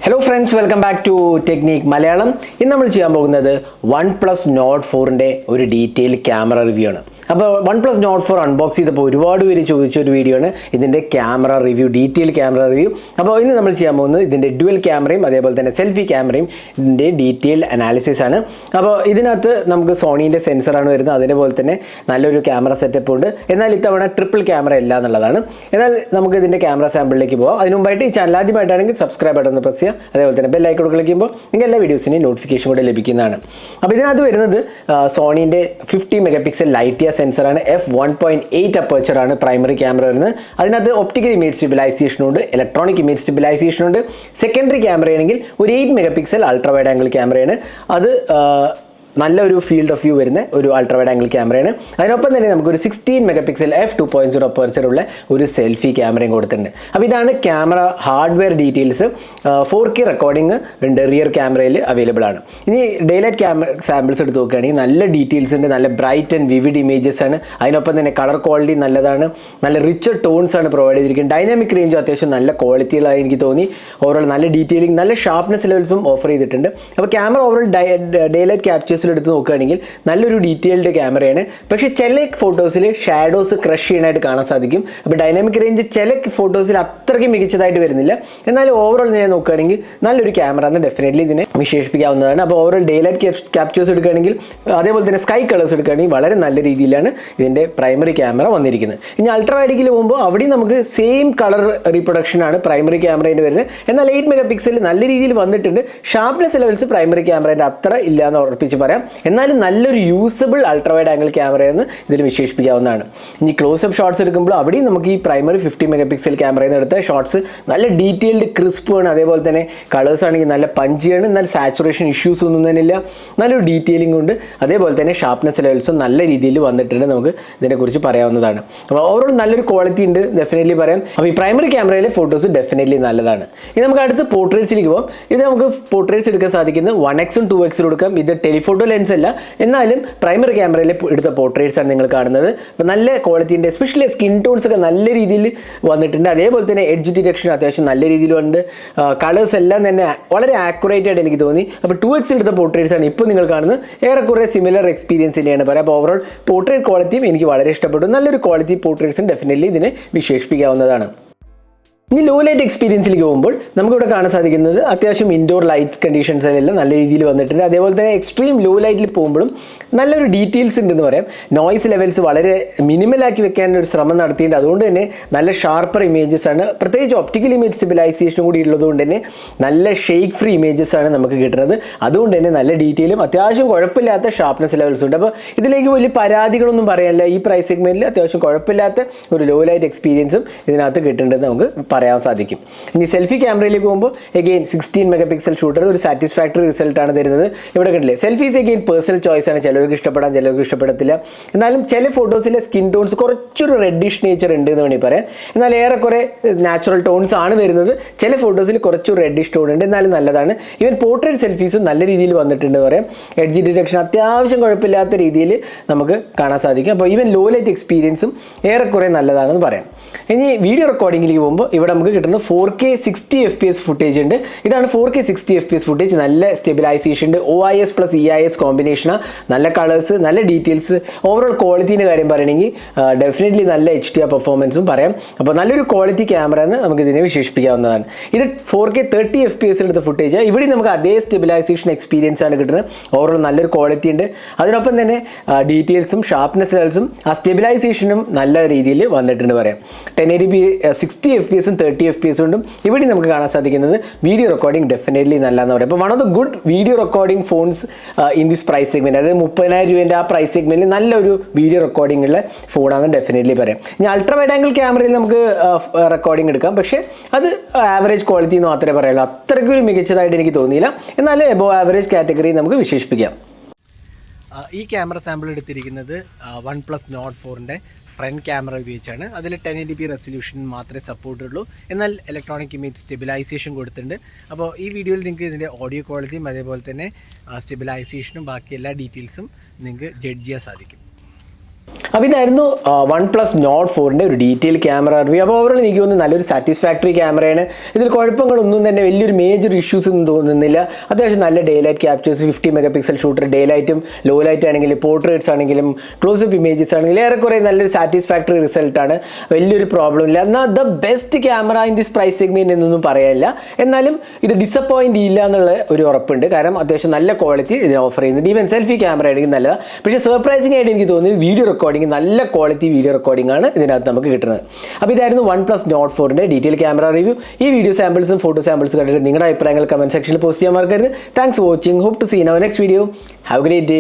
Hello friends, welcome back to Technique Malayalam. ഇന്ന് നമ്മൾ ചെയ്യാൻ പോകുന്നത് OnePlus Nord 4ന്റെ ഒരു ഡീറ്റെയിൽ ക്യാമറ റിവ്യൂ ആണ്. അപ്പോൾ OnePlus Nord 4 അൺബോക്സ് ചെയ്തപ്പോൾ ഒരുപാട് പേര് ചോദിച്ച ഒരു വീഡിയോ ആണ് ഇതിന്റെ camera review, detail camera review. അപ്പോൾ ഇന്ന് നമ്മൾ ചെയ്യാൻ പോകുന്നത് ഇതിന്റെ ഡ്യുവൽ ക്യാമറയും അതേപോലെ തന്നെ സെൽഫി ക്യാമറയും ഇതിന്റെ ഡീറ്റെയിൽ അനാലിസിസ് ആണ്. അപ്പോൾ ഇതിനകത്ത് നമുക്ക് സോണീന്റെ സെൻസറാണ് വരുന്നത്, അതേപോലെ തന്നെ നല്ലൊരു ക്യാമറ സെറ്റപ്പ് ഉണ്ട്. എന്നാൽ ഇത്തവണ ട്രിപ്പിൾ ക്യാമറ അല്ല എന്നുള്ളതാണ്. എന്നാൽ നമുക്ക് ഇതിന്റെ ക്യാമറ സാമ്പിളിലേക്ക് പോകാം. അതിന് മുമ്പായിട്ട് ഈ ചാനൽ ആദ്യമായിട്ടാണെങ്കിൽ സബ്സ്ക്രൈബ് ബട്ടൺ പ്രസ് ചെയ്യുക, അതേപോലെ തന്നെ ബെൽ ഐക്കൺ ക്ലിക്ക് ചെയ്യുമ്പോൾ നിങ്ങൾക്ക് എല്ലാ വീഡിയോസിൻ്റെയും നോട്ടിഫിക്കേഷൻ കൂടെ ലഭിക്കുന്നതാണ്. അപ്പോൾ ഇതിനകത്ത് വരുന്നത് സോണീൻ്റെ 50 മെഗാപിക്സൽ ലൈറ്റിയ സെൻസറാണ്. f1.8 അപ്പർച്ചറാണ് പ്രൈമറി ക്യാമറ വരുന്നത്. അതിനകത്ത് ഒപ്റ്റിക്കൽ ഇമേജ് സ്റ്റെബിലൈസേഷനുണ്ട്, ഇലക്ട്രോണിക് ഇമേജ് സ്റ്റെബിലൈസേഷനുണ്ട്. സെക്കൻഡറി ക്യാമറയാണെങ്കിൽ ഒരു 8 മെഗാപിക്സൽ അൾട്രാ വൈഡ് ആംഗിൾ ക്യാമറയാണ്. അത് നല്ലൊരു ഫീൽഡ് ഓഫ് വ്യൂ വരുന്ന ഒരു അൾട്രാ വൈഡ് ആംഗിൾ ക്യാമറയാണ്. അതിനൊപ്പം തന്നെ നമുക്കൊരു 16 മെഗാപിക്സൽ f2.0 അപ്പർച്ചറുള്ള ഒരു സെൽഫി ക്യാമറയും കൊടുത്തിട്ടുണ്ട്. അപ്പോൾ ഇതാണ് camera hardware details. 4K recording ഉണ്ട് റിയർ ക്യാമറയിൽ അവൈലബിൾ ആണ്. ഇനി ഡേലൈറ്റ് ക്യാമറ സാമ്പിൾസ് എടുത്ത് നോക്കുകയാണെങ്കിൽ നല്ല ഡീറ്റെയിൽസ് ഉണ്ട്, നല്ല ബ്രൈറ്റ് ആൻഡ് വിവിഡ് ഇമേജസ് ആണ്. അതിനൊപ്പം തന്നെ കളർ ക്വാളിറ്റി നല്ലതാണ്, നല്ല റിച്ചർ ടോൺസ് ആണ് പ്രൊവൈഡ് ചെയ്തിരിക്കുന്നത്. ഡൈനാമിക് റേഞ്ചും അത്യാവശ്യം നല്ല ക്വാളിറ്റികളായി എനിക്ക് തോന്നി. ഓവറോൾ നല്ല ഡീറ്റെയിലിംഗ്, നല്ല ഷാർപ്നെസ് ലെവൽസും ഓഫർ ചെയ്തിട്ടുണ്ട്. അപ്പോൾ ക്യാമറ ഓവറോൾ ഡേലൈറ്റ് ക്യാപ്ചേഴ്സ് എടുത്ത് നോക്കുകയാണെങ്കിൽ നല്ലൊരു ഡീറ്റെയിൽഡ് ക്യാമറയാണ്. പക്ഷേ ചില ഫോട്ടോസിൽ ഷാഡോസ് ക്രഷ് ചെയ്യാനായിട്ട് കാണാൻ സാധിക്കും. അപ്പോൾ ഡൈനാമിക് റേഞ്ച് ചില ഫോട്ടോസിൽ അത്രയ്ക്ക് മികച്ചതായിട്ട് വരുന്നില്ല. എന്നാൽ ഓവറോൾ ഞാൻ നോക്കുകയാണെങ്കിൽ നല്ലൊരു ക്യാമറ എന്ന് ഡെഫിനറ്റ്ലി ഇതിനെ വിശേഷിപ്പിക്കാവുന്നതാണ്. അപ്പോൾ ഓവറോൾ ഡേലൈറ്റ് ക്യാപ്ചേഴ്സ് എടുക്കുകയാണെങ്കിൽ അതേപോലെ തന്നെ സ്കൈ കളേഴ്സ് എടുക്കുകയാണെങ്കിൽ വളരെ നല്ല രീതിയിലാണ് ഇതിൻ്റെ പ്രൈമറി ക്യാമറ വന്നിരിക്കുന്നത്. ഇനി അൾട്രാ വൈഡിൽ പോകുമ്പോൾ അവിടെയും നമുക്ക് സെയിം കളർ റീപ്രൊഡക്ഷനാണ് പ്രൈമറി ക്യാമറയിൽ വരുന്നത്. എന്നാൽ 8 മെഗാപിക്സൽ നല്ല രീതിയിൽ വന്നിട്ടുണ്ട്. ഷാർപ്നെസ് ലെവൽസ് പ്രൈമറി ക്യാമറേൻ്റെ അത്ര ഇല്ല എന്ന് ഉറപ്പിച്ച് പറയാം. എന്നാലും നല്ലൊരു യൂസബിൾ അൾട്രാ വൈഡ് ആംഗിൾ ക്യാമറയെന്ന് ഇതിൽ വിശേഷിപ്പിക്കാവുന്നതാണ്. ഇനി ക്ലോസപ്പ് ഷോട്ട്സ് എടുക്കുമ്പോൾ അവിടെയും നമുക്ക് ഈ പ്രൈമറി 50 മെഗാപിക്സൽ ക്യാമറയിൽ നിന്ന് എടുത്ത ഷോട്ട്സ് നല്ല ഡീറ്റെയിൽഡ് ക്രിസ്പാണ്. അതേപോലെ തന്നെ കളേഴ്സ് ആണെങ്കിൽ നല്ല പഞ്ചിയാണ്. എന്നാൽ സാച്ചുറേഷൻ ഇഷ്യൂസ് ഒന്നും തന്നെ ഇല്ല. നല്ലൊരു ഡീറ്റെയിലിംഗ് ഉണ്ട്. അതേപോലെ തന്നെ ഷാർപ്നെസ് ലെവൽസും നല്ല രീതിയിൽ വന്നിട്ടുണ്ട്. നമുക്ക് ഇതിനെക്കുറിച്ച് പറയാവുന്നതാണ്. അപ്പോൾ ഓവറോൾ നല്ലൊരു ക്വാളിറ്റി ഉണ്ട് ഡെഫിനറ്റ്ലി പറയാം. അപ്പോൾ ഈ പ്രൈമറി ക്യാമറയിലെ ഫോട്ടോസ് ഡെഫിനറ്റ്ലി നല്ലതാണ്. ഇനി നമുക്ക് അടുത്ത് പോർട്രേറ്റ്സിലേക്ക് പോകാം. ഇത് നമുക്ക് പോർട്രേറ്റ്സ് എടുക്കാൻ സാധിക്കുന്നത് 1x 2x എടുക്കാം. ഇത് ടെലിഫോട്ടോ ലെൻസ് അല്ല, എന്നാലും പ്രൈമറി ക്യാമറയിൽ എടുത്ത പോർട്രേറ്റ്സ് ആണ് നിങ്ങൾ കാണുന്നത്. അപ്പോൾ നല്ല ക്വാളിറ്റിൻ്റെ എസ്പെഷ്യലി സ്കിൻ ടോൺസ് ഒക്കെ നല്ല രീതിയിൽ വന്നിട്ടുണ്ട്. അതേപോലെ തന്നെ എഡ്ജ് ഡിറ്റക്ഷൻ അത്യാവശ്യം നല്ല രീതിയിൽ ഉണ്ട്. കളേഴ്സ് എല്ലാം തന്നെ വളരെ ആക്യുറേറ്റ് ആയിട്ട് എനിക്ക് തോന്നി. അപ്പോൾ 2x എടുത്ത പോർട്രേറ്റ്സ് ആണ് ഇപ്പോൾ നിങ്ങൾ കാണുന്നത്. ഏറെക്കുറെ സിമിലർ എക്സ്പീരിയൻസ് തന്നെയാണ് പറയാം. അപ്പോൾ ഓവറോൾ പോർട്രേറ്റ് ക്വാളിറ്റിയും എനിക്ക് വളരെ ഇഷ്ടപ്പെട്ടു. നല്ലൊരു ക്വാളിറ്റി പോർട്രേറ്റ്സും ഡെഫിനറ്റ്ലി ഇതിനെ വിശേഷിപ്പിക്കാവുന്നതാണ്. ഇനി ലോ ലൈറ്റ് എക്സ്പീരിയൻസിലേക്ക് പോകുമ്പോൾ നമുക്കിവിടെ കാണാൻ സാധിക്കുന്നത് അത്യാവശ്യം ഇൻഡോർ ലൈറ്റ് കണ്ടീഷൻസിലെല്ലാം നല്ല രീതിയിൽ വന്നിട്ടുണ്ട്. അതേപോലെ തന്നെ എക്സ്ട്രീം ലോ ലൈറ്റിൽ പോകുമ്പോഴും നല്ലൊരു ഡീറ്റെയിൽസ് ഉണ്ടെന്ന് പറയാം. നോയ്സ് ലെവൽസ് വളരെ മിനിമലാക്കി വെക്കാൻ ഒരു ശ്രമം നടത്തിയിട്ടുണ്ട്. അതുകൊണ്ട് തന്നെ നല്ല ഷാർപ്പർ ഇമേജസ് ആണ്. പ്രത്യേകിച്ച് ഒപ്റ്റിക്കൽ ഇമേജ് സ്റ്റെബിലൈസേഷൻ കൂടി ഉള്ളതുകൊണ്ട് തന്നെ നല്ല ഷെയ്ക്ക് ഫ്രീ ഇമേജസ് ആണ് നമുക്ക് കിട്ടുന്നത്. അതുകൊണ്ട് തന്നെ നല്ല ഡീറ്റെയിലും അത്യാവശ്യം കുഴപ്പമില്ലാത്ത ഷാർപ്നെസ് ലെവൽസ് ഉണ്ട്. അപ്പോൾ ഇതിലേക്ക് വലിയ പരാതികളൊന്നും പറയാനില്ല. ഈ പ്രൈസ് സെഗ്മെൻറ്റിൽ അത്യാവശ്യം കുഴപ്പമില്ലാത്ത ഒരു ലോ ലൈറ്റ് എക്സ്പീരിയൻസും ഇതിനകത്ത് കിട്ടുന്നുണ്ടെന്ന് നമുക്ക് പറയാൻ സാധിക്കും. ഇനി സെൽഫി ക്യാമറയിലേക്ക് പോകുമ്പോൾ എഗെയിൻ 16 മെഗാപിക്സൽ ഷൂട്ടർ ഒരു സാറ്റിസ്ഫാക്ടറി റിസൾട്ടാണ് തരുന്നത്. ഇവിടെ കണ്ടില്ലേ, സെൽഫീസ് എഗെയിൻ പേഴ്സണൽ ചോയ്സ് ആണ്. ചിലർക്ക് ഇഷ്ടപ്പെടാം, ചിലർക്ക് ഇഷ്ടപ്പെടത്തില്ല. എന്നാലും ചില ഫോട്ടോസിലെ സ്കിൻ ടോൺസ് കുറച്ചൊരു റെഡിഷ് നേച്ചർ ഉണ്ട് എന്ന് വേണമെങ്കിൽ പറയാം. എന്നാൽ ഏറെക്കുറെ നാച്ചുറൽ ടോൺസ് ആണ് വരുന്നത്. ചില ഫോട്ടോസിൽ കുറച്ചൊരു റെഡിഷ് ടോൺ ഉണ്ട്, എന്നാലും നല്ലതാണ്. ഈവൻ പോർട്രേറ്റ് സെൽഫീസും നല്ല രീതിയിൽ വന്നിട്ടുണ്ട് പറയാം. എഡ്ജ് ഡിറ്റക്ഷൻ അത്യാവശ്യം കുഴപ്പമില്ലാത്ത രീതിയിൽ നമുക്ക് കാണാൻ സാധിക്കും. അപ്പോൾ ഈവൻ ലോ ലൈറ്റ് എക്സ്പീരിയൻസും ഏറെക്കുറെ നല്ലതാണെന്ന് പറയാം. ഇനി വീഡിയോ റെക്കോർഡിങ്ങിലേക്ക് പോകുമ്പോൾ ഇവിടെ നമുക്ക് കിട്ടുന്നത് 4K 60 FPS ഫുട്ടേജ് ഉണ്ട്. ഇതാണ് 4K 60 FPS ഫുട്ടേജ്. നല്ല സ്റ്റെബിലൈസേഷൻ ഉണ്ട്. OIS പ്ലസ് EIS കോമ്പിനേഷനാണ്. നല്ല കളേഴ്സ്, നല്ല ഡീറ്റെയിൽസ്. ഓവറോൾ ക്വാളിറ്റീൻ്റെ കാര്യം പറയണമെങ്കിൽ ഡെഫിനറ്റ്ലി നല്ല HDR പെർഫോമൻസും പറയാം. അപ്പോൾ നല്ലൊരു ക്വാളിറ്റി ക്യാമറ എന്ന് നമുക്ക് ഇതിനെ വിശേഷിപ്പിക്കാവുന്നതാണ്. ഇത് 4K 30 FPS എടുത്ത ഫുട്ടേജ്. ഇവിടെ നമുക്ക് അതേ സ്റ്റെബിലൈസേഷൻ എക്സ്പീരിയൻസ് ആണ് കിട്ടുന്നത്. ഓവറോൾ നല്ലൊരു ക്വാളിറ്റി ഉണ്ട്. അതിനൊപ്പം തന്നെ ഡീറ്റെയിൽസും ഷാർപ്നെസ് ലെവൽസും ആ സ്റ്റെബിലൈസേഷനും നല്ല രീതിയിൽ വന്നിട്ടുണ്ട് പറയാം. 1080p 60 FPS 30 FPS കൊണ്ടും ഇവിടെ നമുക്ക് കാണാൻ സാധിക്കുന്നത് വീഡിയോ റെക്കോർഡിംഗ് ഡെഫിനറ്റ്ലി നല്ലതെന്ന് പറയാം. അപ്പോൾ one of the good video recording phones in this price segment, അതായത് 30,000 രൂപേൻ്റെ ആ പ്രൈസ് സെഗ്മെൻറ്റിൽ നല്ലൊരു വീഡിയോ റെക്കോർഡിംഗ് ഉള്ള ഫോണാണെന്ന് ഡെഫിനറ്റ്ലി പറയാം. ഇനി അൾട്രാ വൈഡ് ആംഗിൾ ക്യാമറയിൽ നമുക്ക് റെക്കോർഡിംഗ് എടുക്കാം, പക്ഷേ അത് ആവറേജ് ക്വാളിറ്റി എന്ന് മാത്രമേ പറയുള്ളൂ. അത്രയ്ക്കൊരു മികച്ചതായിട്ട് എനിക്ക് തോന്നിയില്ല. എന്നാൽ എബോവ് ആവറേജ് കാറ്റഗറി നമുക്ക് വിശേഷിപ്പിക്കാം. ഈ ക്യാമറ സാമ്പിൾ എടുത്തിരിക്കുന്നത് OnePlus Nord 4ൻ്റെ ഫ്രണ്ട് ക്യാമറ ഉപയോഗിച്ചാണ്. അതിൽ 1080p റെസൊല്യൂഷൻ മാത്രമേ സപ്പോർട്ടുള്ളൂ. എന്നാൽ ഇലക്ട്രോണിക് ഇമേജ് സ്റ്റെബിലൈസേഷൻ കൊടുത്തിട്ടുണ്ട്. അപ്പോൾ ഈ വീഡിയോയിൽ നിങ്ങൾക്ക് ഇതിൻ്റെ ഓഡിയോ ക്വാളിറ്റിയും അതേപോലെ തന്നെ സ്റ്റെബിലൈസേഷനും ബാക്കി എല്ലാ ഡീറ്റെയിൽസും നിങ്ങൾക്ക് ജഡ്ജ് ചെയ്യാൻ സാധിക്കും. അപ്പോൾ ഇതായിരുന്നു OnePlus Nord 4ൻ്റെ ഒരു ഡീറ്റെയിൽ ക്യാമറ റിവ്യൂ. അപ്പോൾ ഓവറോൾ എനിക്ക് തോന്നുന്നു നല്ലൊരു സാറ്റിസ്ഫാക്ടറി ക്യാമറയാണ്. ഇതിൽ കുഴപ്പങ്ങളൊന്നും തന്നെ വലിയൊരു മേജർ ഇഷ്യൂസ് ഒന്നും തോന്നുന്നില്ല. അത്യാവശ്യം നല്ല day light captures, 50 MP shooter day ലൈറ്റും ലോ ലൈറ്റ് ആണെങ്കിലും പോർട്രേറ്റ്സ് ആണെങ്കിലും ക്ലോസപ്പ് ഇമേജസ് ആണെങ്കിലും ഏറെക്കുറെ നല്ലൊരു സാറ്റിസ്ഫാക്ടറി റിസൾട്ടാണ്. വലിയൊരു പ്രോബ്ലം ഇല്ല. എന്നാൽ the best camera in this price segment എന്നൊന്നും പറയാനില്ല. എന്നാലും ഇത് ഡിസപ്പോയിൻ്റ് ഇല്ല എന്നുള്ള ഒരു ഉറപ്പുണ്ട്. കാരണം അത്യാവശ്യം നല്ല ക്വാളിറ്റി ഇതിന് ഓഫർ ചെയ്യുന്നുണ്ട്. ഈവൻ സെൽഫി ക്യാമറ ആണെങ്കിൽ നല്ലതാണ്. പക്ഷേ സർപ്രൈസിംഗ് ആയിട്ട് എനിക്ക് തോന്നിയത് വീഡിയോ റെക്കോർഡിംഗ്, നല്ല ക്വാളിറ്റി വീഡിയോ റെക്കോർഡിംഗ് ആണ് ഇതിനകത്ത് നമുക്ക് കിട്ടുന്നത്. അപ്പോൾ ഇതായിരുന്നു OnePlus Nord 4ൻ്റെ ഡീറ്റെയിൽ ക്യാമറ റിവ്യൂ. ഈ വീഡിയോ സാമ്പിൾസും ഫോട്ടോ സാമ്പിൾസും കണ്ടിട്ട് നിങ്ങളുടെ അഭിപ്രായങ്ങൾ കമൻറ്റ് സെക്ഷനിൽ പോസ്റ്റ് ചെയ്യാൻ മറക്കരുത്. Thanks for watching. Hope to see in our next video. Have a great day.